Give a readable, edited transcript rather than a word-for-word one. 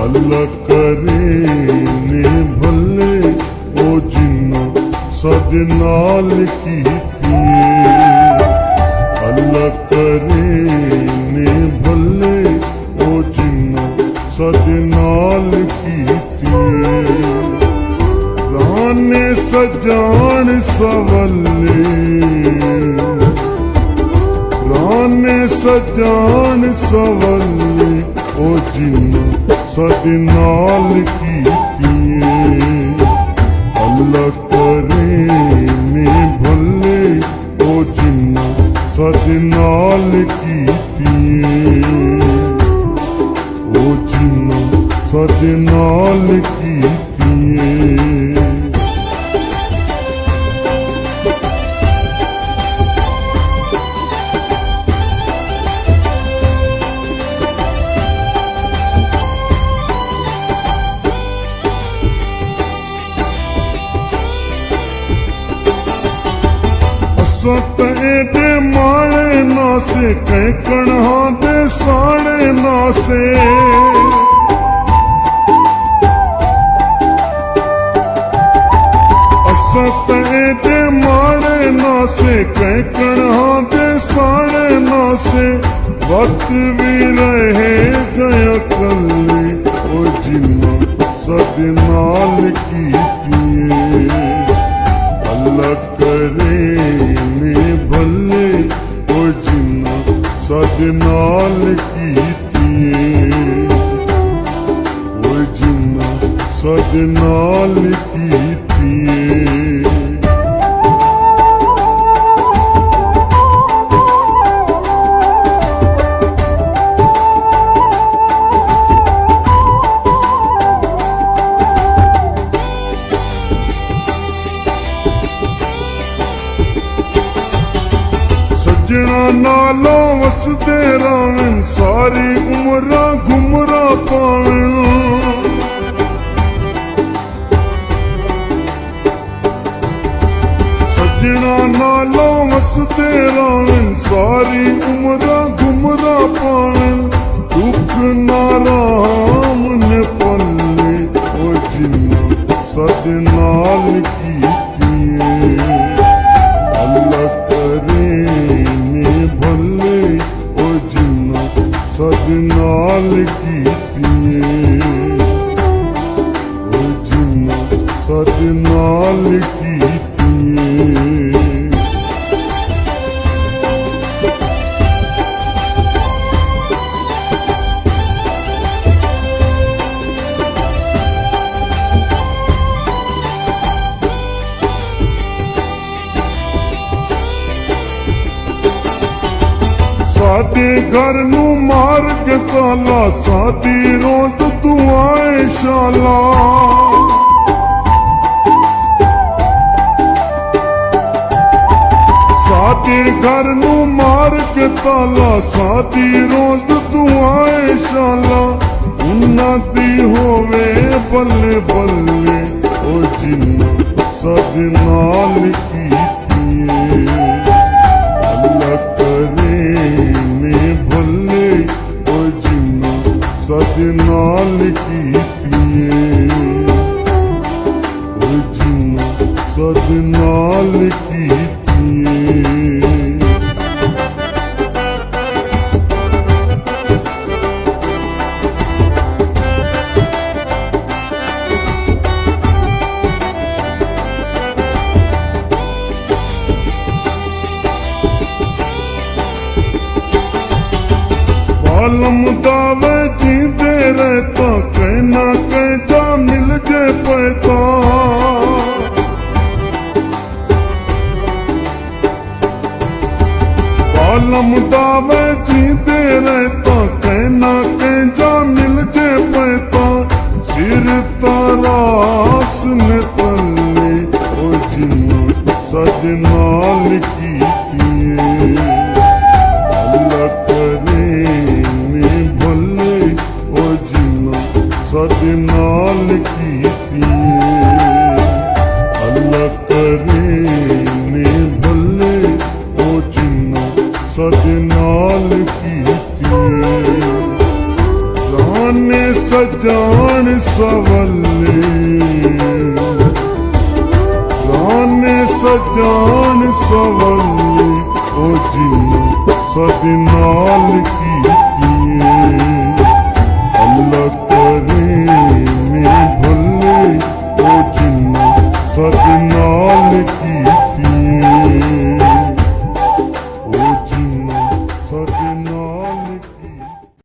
अल्लाह करे ने भले ओ जिन्नो साडे नाल कीतिए। अल्लाह करे ने भले ओ जिन्नो साडे नाल कीतिए। राने सजान सवले राने सजान सवले ओ जिन्नो साडे नाल कीतिए। अल्लाह करे ने भले ओ जिन्नो साडे नाल कीतिए। ओ जिन्नो साडे नाल कीतिए। सत एडे माणे नासे कई कणहा दे साणे नासे। सत एडे माणे नासे कई कणहा दे साणे नासे। वक्त भी रहे गया कले ओ जिन्नो साडे नाल कीतिए। अल्लाह करे ने भले ओ जिन्नो साडे नाल कीतिए। ओ जिन्नो साडे नाल कीतिए। सजना नालों वसदे रावन सारी उमरा घुमरा पावन। सजना नालों वसदे रावन सारी उमरा घुमरा पावन। दुख नाराम ने पल्ले ओ जिन्नो साडे नाल कीतिए। अल्लाह करे भले ओ जिन्नो साडे नाल कीतिए। ओ जिन्नो साडे नाल कीतिए। साडे घर नू मार के ताला साडी रोज दुआएं शाला। साडे घर नू मार के ताला साडी रोज दुआएं शाला। उन्ना दी होवे बल्ले बल्ले ओ जिन्नो साडे नाल कीतिए। अल्लाह करे ने भले ओ जिन्नो साडे नाल कीतिए। ओ जिन्नो साडे नाल कीतिए। आलम दावे जीते रहता कहना कह जा मिल जे पैता। आलम दावे जीते रहता कहना कह जा मिल जे पैता। सिर तारास ने तले ओ जिन्नो साडे नाल कीतिए। अल्लाह करे ने भले ओ जिन्नो साडे नाल कीतिए। अल्लाह करे ने भले ओ जिन्नो साडे नाल कीतिए। जाने सजान सवले राने सजान सवले ओ जिन्ना साडे नाल कीतिए अल्लाह करे ने भले ओ जिन्ना साडे